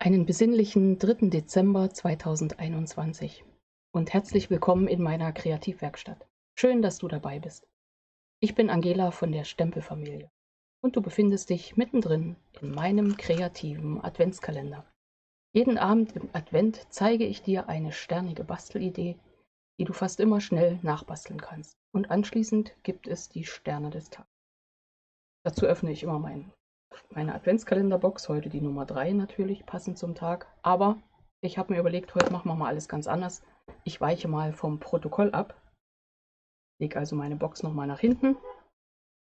Einen besinnlichen 3. Dezember 2021 und herzlich willkommen in meiner Kreativwerkstatt. Schön, dass du dabei bist. Ich bin Angela von der Stempelfamilie und du befindest dich mittendrin in meinem kreativen Adventskalender. Jeden Abend im Advent zeige ich dir eine sternige Bastelidee, die du fast immer schnell nachbasteln kannst. Und anschließend gibt es die Sterne des Tages. Dazu öffne ich immer meine Adventskalenderbox, heute die Nummer 3 natürlich, passend zum Tag. Aber ich habe mir überlegt, heute machen wir mal alles ganz anders. Ich weiche mal vom Protokoll ab, lege also meine Box nochmal nach hinten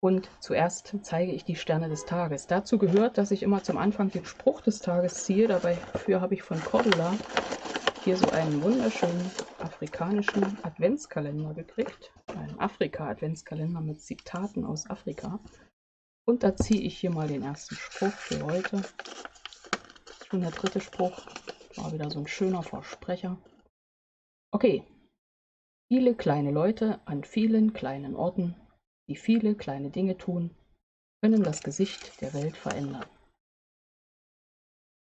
und zuerst zeige ich die Sterne des Tages. Dazu gehört, dass ich immer zum Anfang den Spruch des Tages ziehe. Dafür habe ich von Cordula hier so einen wunderschönen afrikanischen Adventskalender gekriegt. Einen Afrika-Adventskalender mit Zitaten aus Afrika. Und da ziehe ich hier mal den ersten Spruch für heute. Schon der 3. Spruch. War wieder so ein schöner Versprecher. Okay. Viele kleine Leute an vielen kleinen Orten, die viele kleine Dinge tun, können das Gesicht der Welt verändern.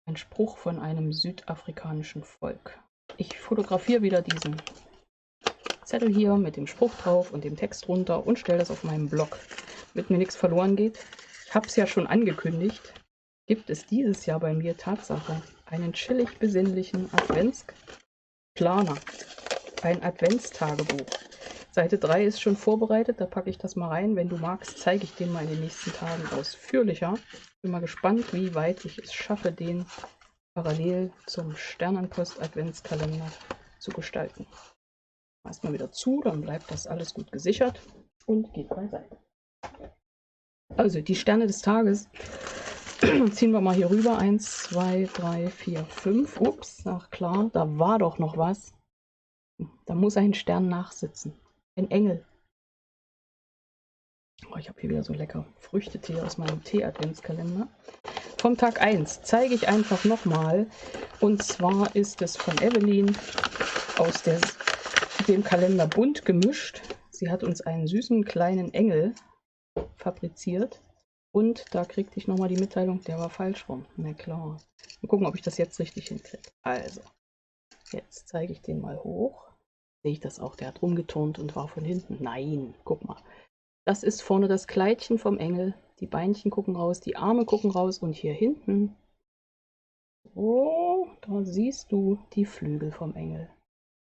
Ein Spruch von einem südafrikanischen Volk. Ich fotografiere wieder diesen Zettel hier mit dem Spruch drauf und dem Text runter und stelle das auf meinen Blog, damit mir nichts verloren geht. Ich habe es ja schon angekündigt, gibt es dieses Jahr bei mir Tatsache einen chillig besinnlichen Adventsplaner, ein Adventstagebuch. Seite 3 ist schon vorbereitet, da packe ich das mal rein. Wenn du magst, zeige ich den mal in den nächsten Tagen ausführlicher. Bin mal gespannt, wie weit ich es schaffe, den parallel zum Sternenpost-Adventskalender zu gestalten. Erstmal wieder zu, dann bleibt das alles gut gesichert und geht beiseite. Also die Sterne des Tages ziehen wir mal hier rüber. 1, 2, 3, 4, 5. Ups, ach klar, da war doch noch was. Da muss ein Stern nachsitzen. Ein Engel. Oh, ich habe hier wieder so lecker Früchtetee aus meinem Tee-Adventskalender. Vom Tag 1 zeige ich einfach nochmal. Und zwar ist es von Evelyn aus dem Kalender bunt gemischt. Sie hat uns einen süßen kleinen Engel fabriziert. Und da kriegte ich nochmal die Mitteilung, der war falsch rum. Na klar. Mal gucken, ob ich das jetzt richtig hinkriege. Also, jetzt zeige ich den mal hoch. Sehe ich das auch? Der hat rumgeturnt und war von hinten. Nein, guck mal. Das ist vorne das Kleidchen vom Engel. Die Beinchen gucken raus, die Arme gucken raus und hier hinten, oh, da siehst du die Flügel vom Engel.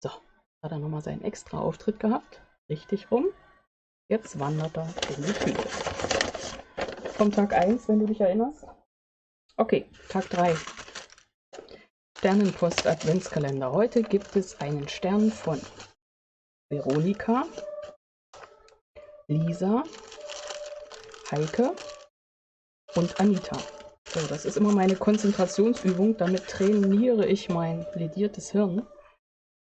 So, hat er nochmal seinen extra Auftritt gehabt. Richtig rum. Jetzt wandert er in die Flügel. Vom Tag 1, wenn du dich erinnerst. Okay, Tag 3. Sternenpost Adventskalender. Heute gibt es einen Stern von Veronika, Lisa, Heike und Anita. So, das ist immer meine Konzentrationsübung. Damit trainiere ich mein lediertes Hirn.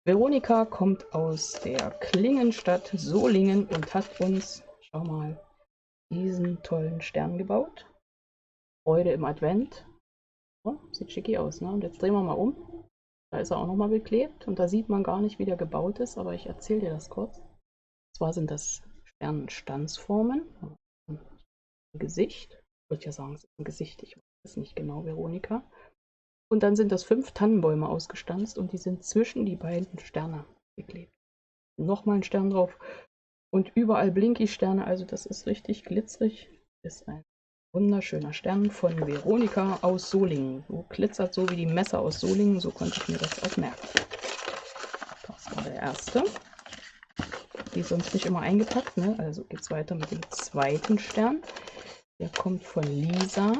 Veronika kommt aus der Klingenstadt Solingen und hat uns, schau mal, diesen tollen Stern gebaut. Freude im Advent. Oh, sieht schicki aus, ne? Und jetzt drehen wir mal um. Da ist er auch nochmal beklebt und da sieht man gar nicht, wie der gebaut ist, aber ich erzähle dir das kurz. Und zwar sind das Sternenstandsformen. Ein Gesicht. Ich würde ja sagen, es ist ein Gesicht. Ich weiß es nicht genau, Veronika. Und dann sind das 5 Tannenbäume ausgestanzt und die sind zwischen die beiden Sterne geklebt. Nochmal ein Stern drauf. Und überall Blinky-Sterne, also das ist richtig glitzerig. Ist ein wunderschöner Stern von Veronika aus Solingen. So glitzert so wie die Messer aus Solingen, so konnte ich mir das auch merken. Das war der erste. Die ist sonst nicht immer eingepackt, ne? Also geht es weiter mit dem zweiten Stern. Der kommt von Lisa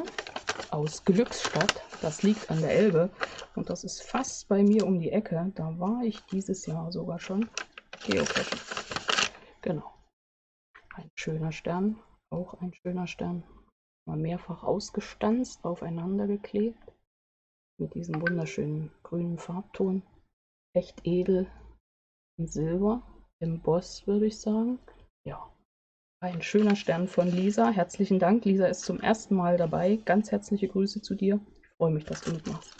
aus Glückstadt. Das liegt an der Elbe und das ist fast bei mir um die Ecke. Da war ich dieses Jahr sogar schon. Geocachen. Genau. Ein schöner Stern, auch ein schöner Stern. Mal mehrfach ausgestanzt, aufeinander geklebt. Mit diesem wunderschönen grünen Farbton. Echt edel in Silber. Im Boss würde ich sagen. Ja. Ein schöner Stern von Lisa. Herzlichen Dank. Lisa ist zum ersten Mal dabei. Ganz herzliche Grüße zu dir. Ich freue mich, dass du mitmachst.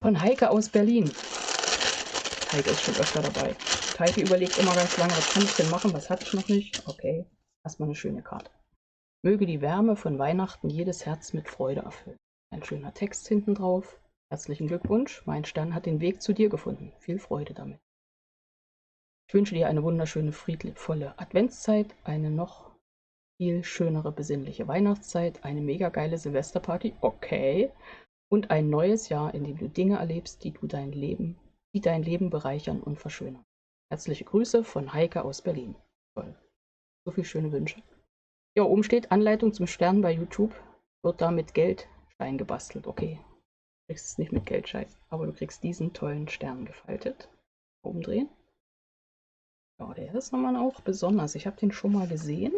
Von Heike aus Berlin. Heike ist schon öfter dabei. Heike überlegt immer ganz lange, was kann ich denn machen, was habe ich noch nicht. Okay, erstmal eine schöne Karte. Möge die Wärme von Weihnachten jedes Herz mit Freude erfüllen. Ein schöner Text hinten drauf. Herzlichen Glückwunsch, mein Stern hat den Weg zu dir gefunden. Viel Freude damit. Ich wünsche dir eine wunderschöne, friedvolle Adventszeit, eine noch viel schönere, besinnliche Weihnachtszeit, eine mega geile Silvesterparty, okay, und ein neues Jahr, in dem du Dinge erlebst, die dein Leben bereichern und verschönern. Herzliche Grüße von Heike aus Berlin. Toll. So viele schöne Wünsche. Ja, oben steht Anleitung zum Stern bei YouTube. Wird da mit Geldschein gebastelt. Okay, du kriegst es nicht mit Geldschein, aber du kriegst diesen tollen Stern gefaltet. Umdrehen. Ja, der ist nochmal auch besonders. Ich habe den schon mal gesehen,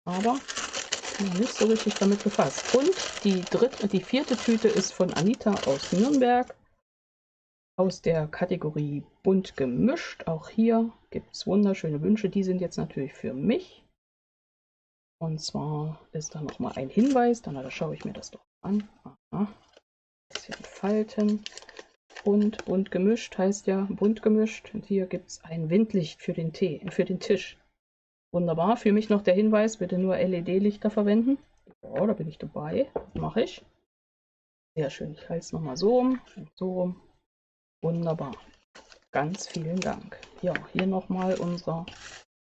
aber noch nicht so richtig damit befasst. Und die vierte Tüte ist von Anita aus Nürnberg. Aus der Kategorie bunt gemischt. Auch hier gibt es wunderschöne Wünsche. Die sind jetzt natürlich für mich. Und zwar ist da nochmal ein Hinweis. Da schaue ich mir das doch an. Aha. Bisschen falten. Und bunt gemischt heißt ja bunt gemischt. Und hier gibt es ein Windlicht für den Tisch. Wunderbar. Für mich noch der Hinweis, bitte nur LED-Lichter verwenden. Ja, da bin ich dabei. Mache ich. Sehr schön. Ich halte es nochmal so rum und so rum. Wunderbar. Ganz vielen Dank. Ja, hier nochmal unsere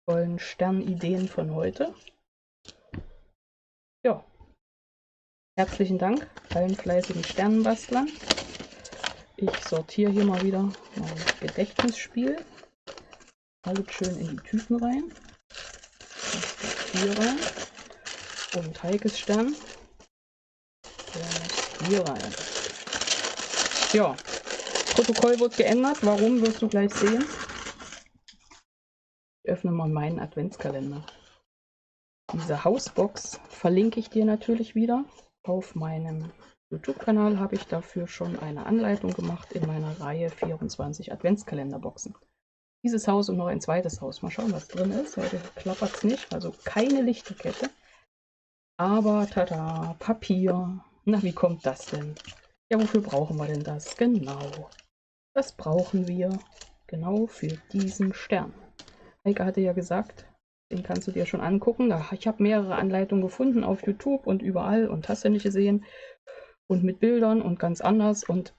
tollen Sternideen von heute. Ja. Herzlichen Dank allen fleißigen Sternenbastlern. Ich sortiere hier mal wieder mein Gedächtnisspiel. Alles schön in die Tüten rein. Das hier rein. Und Heikes Stern. Und hier rein. Ja. Protokoll wird geändert. Warum, wirst du gleich sehen. Ich öffne mal meinen Adventskalender. Diese Hausbox verlinke ich dir natürlich wieder. Auf meinem YouTube-Kanal habe ich dafür schon eine Anleitung gemacht in meiner Reihe 24 Adventskalenderboxen. Dieses Haus und noch ein zweites Haus. Mal schauen, was drin ist. Heute klappert es nicht, also keine Lichterkette. Aber tada, Papier. Na, wie kommt das denn? Ja, wofür brauchen wir denn das? Genau. Das brauchen wir genau für diesen Stern. Heike hatte ja gesagt, den kannst du dir schon angucken. Ich habe mehrere Anleitungen gefunden auf YouTube und überall und hast du nicht gesehen. Und mit Bildern und ganz anders und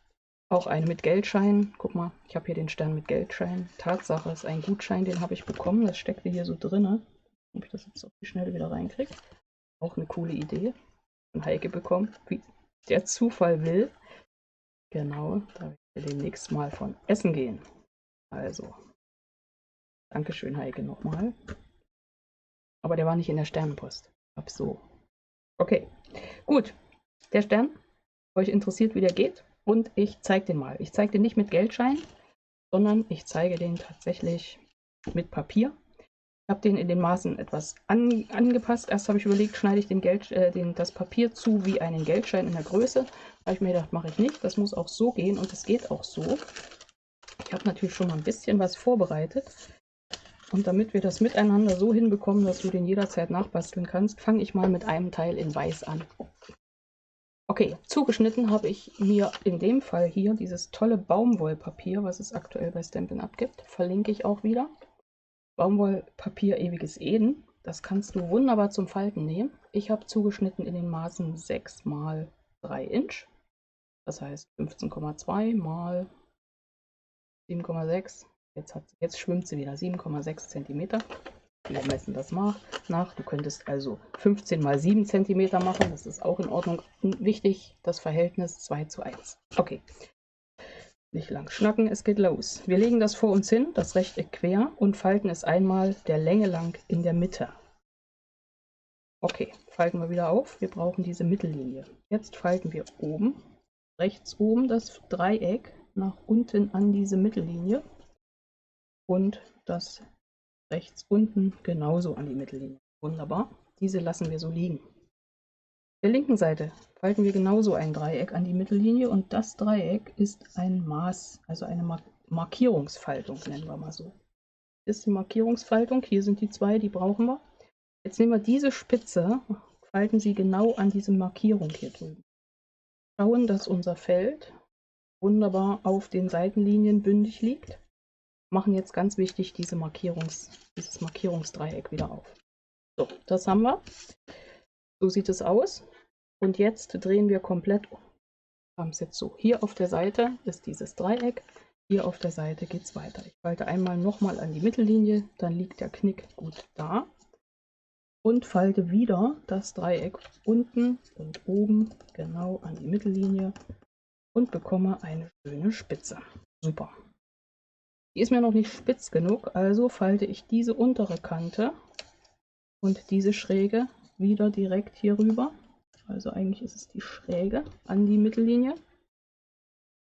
auch eine mit Geldschein. Guck mal, ich habe hier den Stern mit Geldschein. Tatsache ist ein Gutschein, den habe ich bekommen. Das steckte hier so drin. Ob ich das jetzt auf die Schnelle wieder reinkriege. Auch eine coole Idee. Von Heike bekommen, wie der Zufall will. Genau, da werde ich demnächst mal von essen gehen. Also, Dankeschön, Heike, nochmal. Aber der war nicht in der Sternenpost. Ab so. Okay, gut. Der Stern, euch interessiert, wie der geht. Und ich zeige den mal. Ich zeige den nicht mit Geldschein, sondern ich zeige den tatsächlich mit Papier. Ich habe den in den Maßen etwas angepasst. Erst habe ich überlegt, schneide ich das Papier zu wie einen Geldschein in der Größe. Da habe ich mir gedacht, mache ich nicht. Das muss auch so gehen und es geht auch so. Ich habe natürlich schon mal ein bisschen was vorbereitet. Und damit wir das miteinander so hinbekommen, dass du den jederzeit nachbasteln kannst, fange ich mal mit einem Teil in Weiß an. Okay, zugeschnitten habe ich mir in dem Fall hier dieses tolle Baumwollpapier, was es aktuell bei Stampin' Up gibt. Verlinke ich auch wieder. Baumwollpapier Ewiges Eden. Das kannst du wunderbar zum Falten nehmen. Ich habe zugeschnitten in den Maßen 6 x 3 Inch. Das heißt 15,2 mal 7,6. Jetzt schwimmt sie wieder. 7,6 cm. Wir messen das mal nach. Du könntest also 15 mal 7 cm machen. Das ist auch in Ordnung. Wichtig, das Verhältnis 2:1. Okay. Nicht lang schnacken, es geht los. Wir legen das vor uns hin, das Rechteck quer, und falten es einmal der Länge lang in der Mitte. Okay, falten wir wieder auf. Wir brauchen diese Mittellinie. Jetzt falten wir oben, rechts oben das Dreieck nach unten an diese Mittellinie und das rechts unten genauso an die Mittellinie. Wunderbar. Diese lassen wir so liegen. Auf der linken Seite falten wir genauso ein Dreieck an die Mittellinie und das Dreieck ist ein Maß, also eine Markierungsfaltung, nennen wir mal so. Das ist die Markierungsfaltung, hier sind die zwei, die brauchen wir. Jetzt nehmen wir diese Spitze, falten sie genau an diese Markierung hier drüben. Schauen, dass unser Feld wunderbar auf den Seitenlinien bündig liegt. Machen jetzt ganz wichtig dieses Markierungsdreieck wieder auf. So, das haben wir. So sieht es aus. Und jetzt drehen wir komplett um. Wir haben es jetzt so. Hier auf der Seite ist dieses Dreieck. Hier auf der Seite geht es weiter. Ich falte einmal nochmal an die Mittellinie, dann liegt der Knick gut da. Und falte wieder das Dreieck unten und oben genau an die Mittellinie und bekomme eine schöne Spitze. Super. Die ist mir noch nicht spitz genug, also falte ich diese untere Kante und diese Schräge wieder direkt hier rüber. Also eigentlich ist es die Schräge an die Mittellinie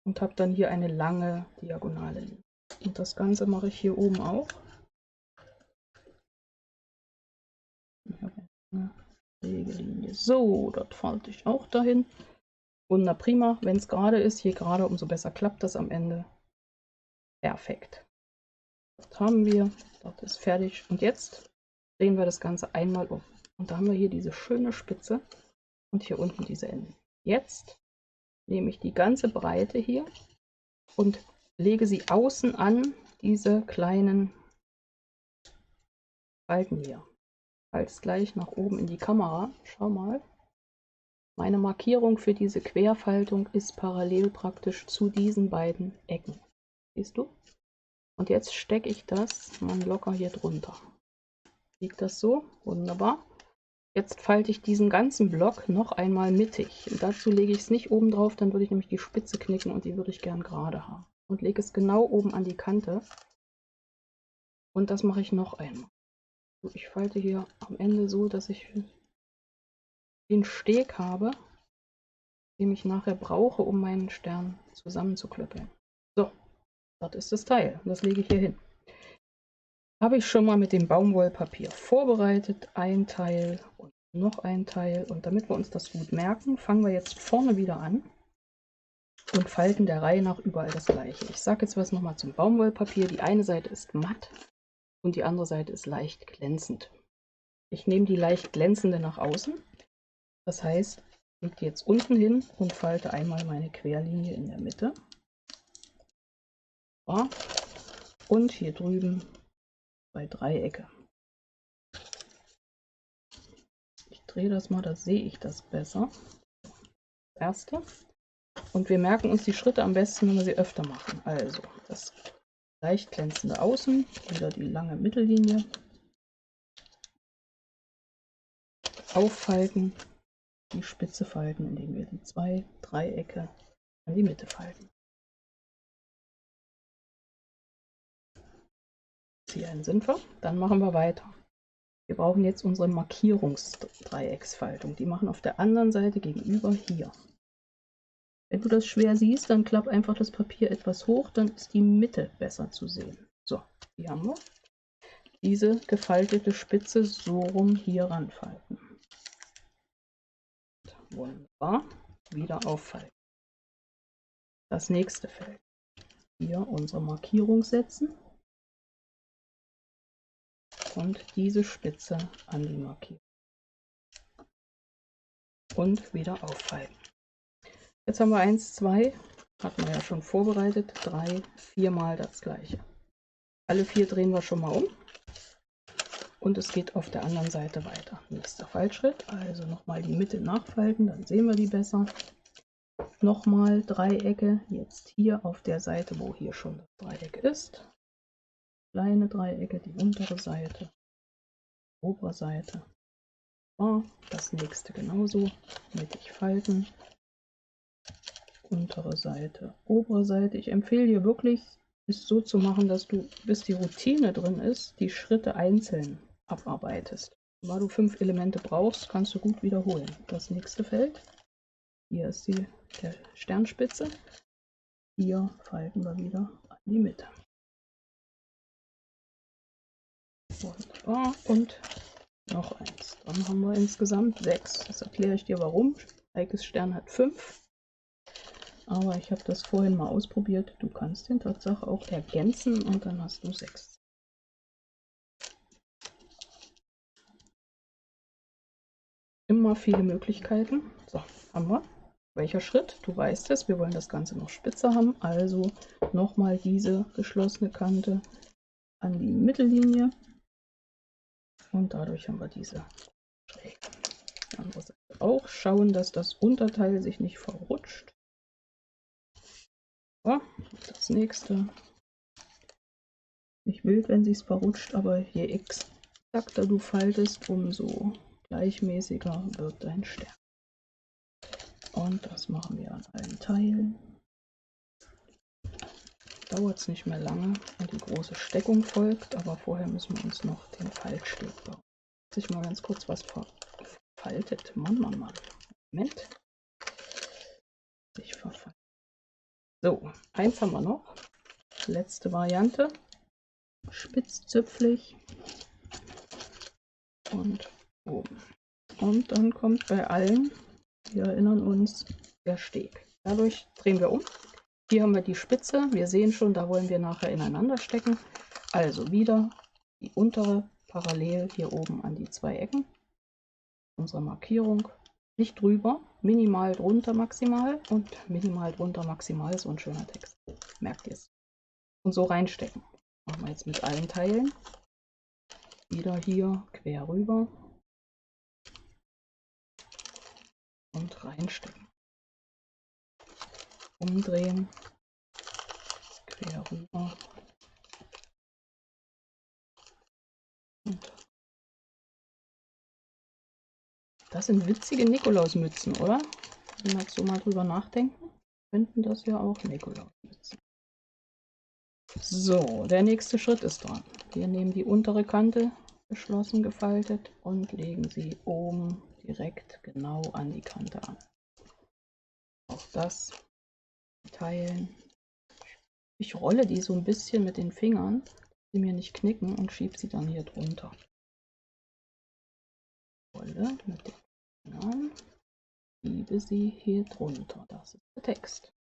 und habe dann hier eine lange diagonale Linie. Und das Ganze mache ich hier oben auch. Linie. So, dort falte ich auch dahin. Wunder prima, wenn es gerade ist, je gerade, umso besser klappt das am Ende. Perfekt. Das haben wir, das ist fertig. Und jetzt drehen wir das Ganze einmal um. Und da haben wir hier diese schöne Spitze und hier unten diese Enden. Jetzt nehme ich die ganze Breite hier und lege sie außen an diese kleinen Falten hier. Halte es gleich nach oben in die Kamera. Schau mal. Meine Markierung für diese Querfaltung ist parallel praktisch zu diesen beiden Ecken. Siehst du? Und jetzt stecke ich das mal locker hier drunter. Liegt das so? Wunderbar. Jetzt falte ich diesen ganzen Block noch einmal mittig. Und dazu lege ich es nicht oben drauf, dann würde ich nämlich die Spitze knicken und die würde ich gern gerade haben. Und lege es genau oben an die Kante. Und das mache ich noch einmal. Ich falte hier am Ende so, dass ich den Steg habe, den ich nachher brauche, um meinen Stern zusammenzuklöppeln. So, das ist das Teil. Das lege ich hier hin. Habe ich schon mal mit dem Baumwollpapier vorbereitet. Ein Teil und noch ein Teil. Und damit wir uns das gut merken, fangen wir jetzt vorne wieder an und falten der Reihe nach überall das Gleiche. Ich sage jetzt was nochmal zum Baumwollpapier. Die eine Seite ist matt und die andere Seite ist leicht glänzend. Ich nehme die leicht glänzende nach außen. Das heißt, ich lege die jetzt unten hin und falte einmal meine Querlinie in der Mitte. So. Und hier drüben bei Dreiecke. Ich drehe das mal, da sehe ich das besser. Das erste. Und wir merken uns die Schritte am besten, wenn wir sie öfter machen. Also das leicht glänzende Außen, wieder die lange Mittellinie. Auffalten, die Spitze falten, indem wir die zwei Dreiecke an die Mitte falten. Hier sind wir. Dann machen wir weiter. Wir brauchen jetzt unsere Markierungsdreiecksfaltung. Die machen auf der anderen Seite gegenüber hier. Wenn du das schwer siehst, dann klapp einfach das Papier etwas hoch, dann ist die Mitte besser zu sehen. So, hier haben wir diese gefaltete Spitze so rum hier ranfalten. Wunderbar, wieder auffalten. Das nächste Feld. Hier unsere Markierung setzen und diese Spitze an die Markierung. Und wieder auffalten. Jetzt haben wir 1, 2, hatten wir ja schon vorbereitet, 3, 4 Mal das gleiche. Alle 4 drehen wir schon mal um und es geht auf der anderen Seite weiter. Nächster Fallschritt, also nochmal die Mitte nachfalten, dann sehen wir die besser. Nochmal Dreiecke, jetzt hier auf der Seite, wo hier schon das Dreieck ist. Kleine Dreiecke, die untere Seite, obere Seite. So, das nächste genauso, mittig falten. Untere Seite, obere Seite. Ich empfehle dir wirklich, es so zu machen, dass du, bis die Routine drin ist, die Schritte einzeln abarbeitest. Weil du 5 Elemente brauchst, kannst du gut wiederholen. Das nächste Feld. Hier ist die Sternspitze. Hier falten wir wieder an die Mitte. Wunderbar. Und noch eins. Dann haben wir insgesamt 6. Das erkläre ich dir warum. Heikes Stern hat 5. Aber ich habe das vorhin mal ausprobiert. Du kannst den Tatsache auch ergänzen und dann hast du 6. Immer viele Möglichkeiten. So, haben wir. Welcher Schritt? Du weißt es, wir wollen das Ganze noch spitzer haben. Also nochmal diese geschlossene Kante an die Mittellinie. Und dadurch haben wir diese Schräge. Die andere Seite auch schauen, dass das Unterteil sich nicht verrutscht. So, das nächste. Nicht wild, wenn sich's verrutscht, aber je exakter du faltest, umso gleichmäßiger wird dein Stern. Und das machen wir an allen Teilen. Dauert es nicht mehr lange und die große Steckung folgt, aber vorher müssen wir uns noch den Faltsteg bauen. Sich mal ganz kurz was verfaltet. Mann. Moment. Ich verfalte. So, eins haben wir noch. Letzte Variante. Spitzzüpflig und oben. Und dann kommt bei allen, wir erinnern uns, der Steg. Dadurch drehen wir um. Hier haben wir die Spitze. Wir sehen schon, da wollen wir nachher ineinander stecken. Also wieder die untere parallel hier oben an die zwei Ecken. Unsere Markierung. Nicht drüber, minimal drunter maximal und minimal drunter maximal, so ein schöner Text. Merkt ihr es? Und so reinstecken. Machen wir jetzt mit allen Teilen. Wieder hier quer rüber und reinstecken. Umdrehen, quer rüber und das sind witzige Nikolausmützen, oder? Wenn wir jetzt so mal drüber nachdenken, könnten das ja auch Nikolausmützen. So, der nächste Schritt ist dran. Wir nehmen die untere Kante geschlossen gefaltet und legen sie oben direkt genau an die Kante an. Auch das teilen. Ich rolle die so ein bisschen mit den Fingern, dass sie mir nicht knicken, und schiebe sie dann hier drunter. Rolle mit den Fingern, schiebe sie hier drunter. Das ist der Text.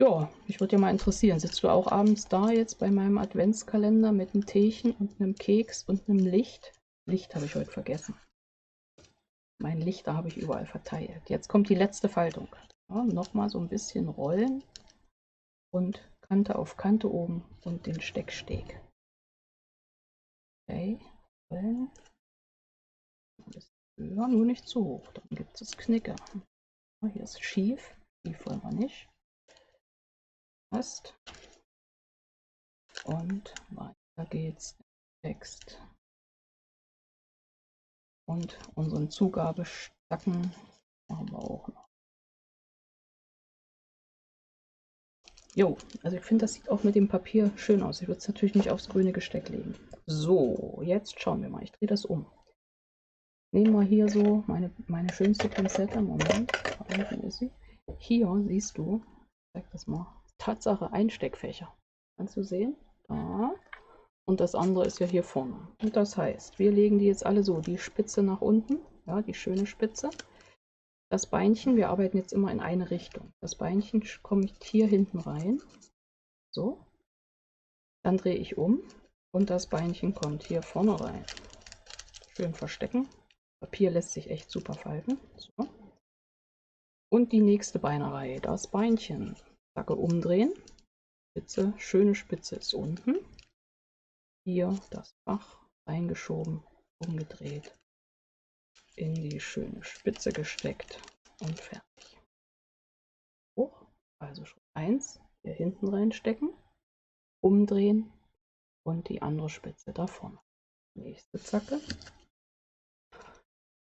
Ja, mich würde ja mal interessieren, sitzt du auch abends da jetzt bei meinem Adventskalender mit einem Teechen und einem Keks und einem Licht? Licht habe ich heute vergessen. Mein Lichter habe ich überall verteilt. Jetzt kommt die letzte Faltung. Ja, nochmal so ein bisschen rollen und Kante auf Kante oben und den Stecksteg. Okay, rollen. Ein bisschen höher, nur nicht zu hoch, dann gibt es Knicke. Hier ist schief, schief wollen wir nicht. Passt. Und weiter geht's. Text. Und unseren Zugabestacken machen wir auch noch. Jo, also ich finde, das sieht auch mit dem Papier schön aus. Ich würde es natürlich nicht aufs grüne Gesteck legen. So, jetzt schauen wir mal. Ich drehe das um. Nehmen wir hier so meine schönste Pinzette. Moment, da unten ist sie. Hier siehst du, ich zeig das mal, Tatsache Einsteckfächer. Kannst du sehen? Da. Und das andere ist ja hier vorne. Und das heißt, wir legen die jetzt alle so, die Spitze nach unten, ja, die schöne Spitze. Das Beinchen, wir arbeiten jetzt immer in eine Richtung. Das Beinchen kommt hier hinten rein. So. Dann drehe ich um und das Beinchen kommt hier vorne rein. Schön verstecken. Papier lässt sich echt super falten. So. Und die nächste Beinerei. Das Beinchen. Zacke umdrehen. Spitze, schöne Spitze ist unten. Hier das Fach reingeschoben, umgedreht, in die schöne Spitze gesteckt und fertig. Hoch, also Schritt 1, hier hinten reinstecken, umdrehen und die andere Spitze da vorne. Nächste Zacke,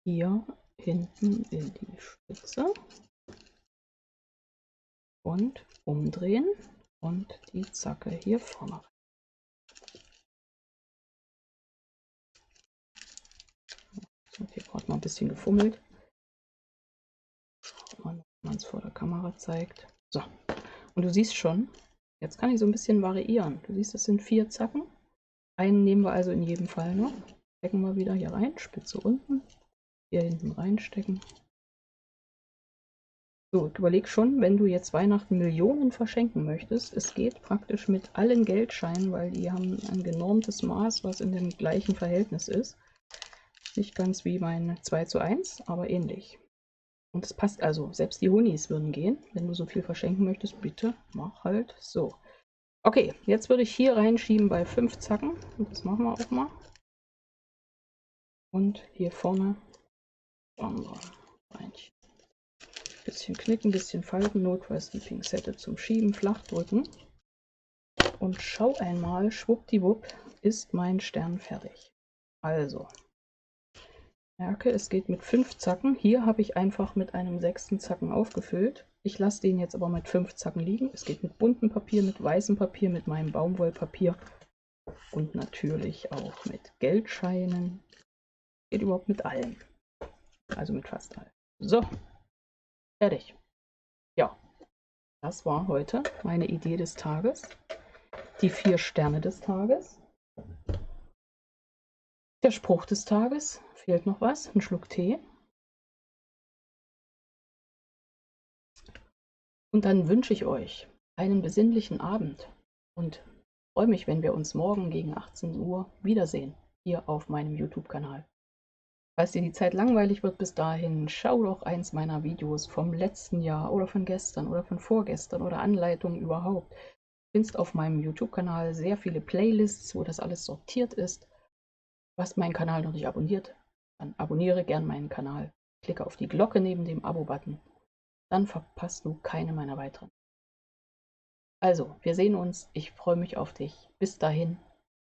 hier hinten in die Spitze und umdrehen und die Zacke hier vorne rein. Hier gerade mal ein bisschen gefummelt. Schauen wir mal, ob man es vor der Kamera zeigt. So, und du siehst schon, jetzt kann ich so ein bisschen variieren. Du siehst, das sind 4 Zacken. Einen nehmen wir also in jedem Fall noch. Stecken wir wieder hier rein, Spitze unten, hier hinten reinstecken. So, ich überlege schon, wenn du jetzt Weihnachten Millionen verschenken möchtest, es geht praktisch mit allen Geldscheinen, weil die haben ein genormtes Maß, was in dem gleichen Verhältnis ist. Nicht ganz wie mein 2:1, aber ähnlich. Und es passt also, selbst die Honis würden gehen. Wenn du so viel verschenken möchtest, bitte mach halt so. Okay, jetzt würde ich hier reinschieben bei 5 Zacken. Und das machen wir auch mal. Und hier vorne Beinchen. Bisschen knicken, bisschen falten, notfalls die Pinzette zum Schieben, flach drücken. Und schau einmal, schwuppdiwupp ist mein Stern fertig. Also, merke, es geht mit 5 Zacken. Hier habe ich einfach mit einem 6. Zacken aufgefüllt. Ich lasse den jetzt aber mit 5 Zacken liegen. Es geht mit buntem Papier, mit weißem Papier, mit meinem Baumwollpapier und natürlich auch mit Geldscheinen. Geht überhaupt mit allem. Also mit fast allem. So, fertig. Ja, das war heute meine Idee des Tages. Die 4 Sterne des Tages. Der Spruch des Tages. Fehlt noch was? Ein Schluck Tee. Und dann wünsche ich euch einen besinnlichen Abend und freue mich, wenn wir uns morgen gegen 18 Uhr wiedersehen, hier auf meinem YouTube-Kanal. Falls dir die Zeit langweilig wird bis dahin, schau doch eins meiner Videos vom letzten Jahr oder von gestern oder von vorgestern oder Anleitungen überhaupt. Du findest auf meinem YouTube-Kanal sehr viele Playlists, wo das alles sortiert ist. Du hast meinen Kanal noch nicht abonniert, dann abonniere gern meinen Kanal. Klicke auf die Glocke neben dem Abo-Button. Dann verpasst du keine meiner weiteren. Also, wir sehen uns. Ich freue mich auf dich. Bis dahin,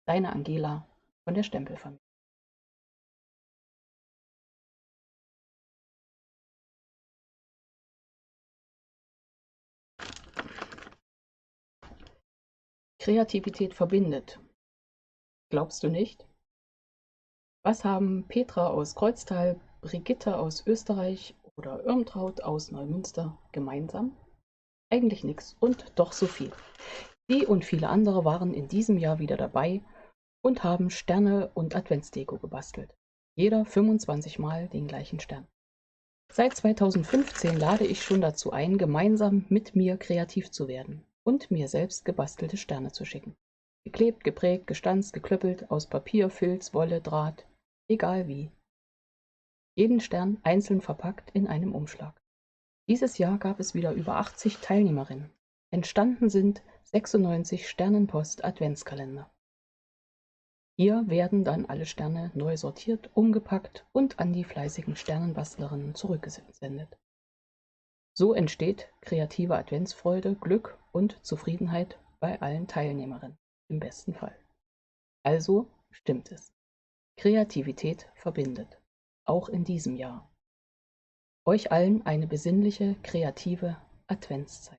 deine Angela von der Stempelfamilie. Kreativität verbindet. Glaubst du nicht? Was haben Petra aus Kreuztal, Brigitte aus Österreich oder Irmtraut aus Neumünster gemeinsam? Eigentlich nichts und doch so viel. Die und viele andere waren in diesem Jahr wieder dabei und haben Sterne und Adventsdeko gebastelt. Jeder 25 Mal den gleichen Stern. Seit 2015 lade ich schon dazu ein, gemeinsam mit mir kreativ zu werden und mir selbst gebastelte Sterne zu schicken. Geklebt, geprägt, gestanzt, geklöppelt, aus Papier, Filz, Wolle, Draht, egal wie. Jeden Stern einzeln verpackt in einem Umschlag. Dieses Jahr gab es wieder über 80 Teilnehmerinnen. Entstanden sind 96 Sternenpost-Adventskalender. Hier werden dann alle Sterne neu sortiert, umgepackt und an die fleißigen Sternenbastlerinnen zurückgesendet. So entsteht kreative Adventsfreude, Glück und Zufriedenheit bei allen Teilnehmerinnen, im besten Fall. Also stimmt es. Kreativität verbindet, auch in diesem Jahr. Euch allen eine besinnliche, kreative Adventszeit.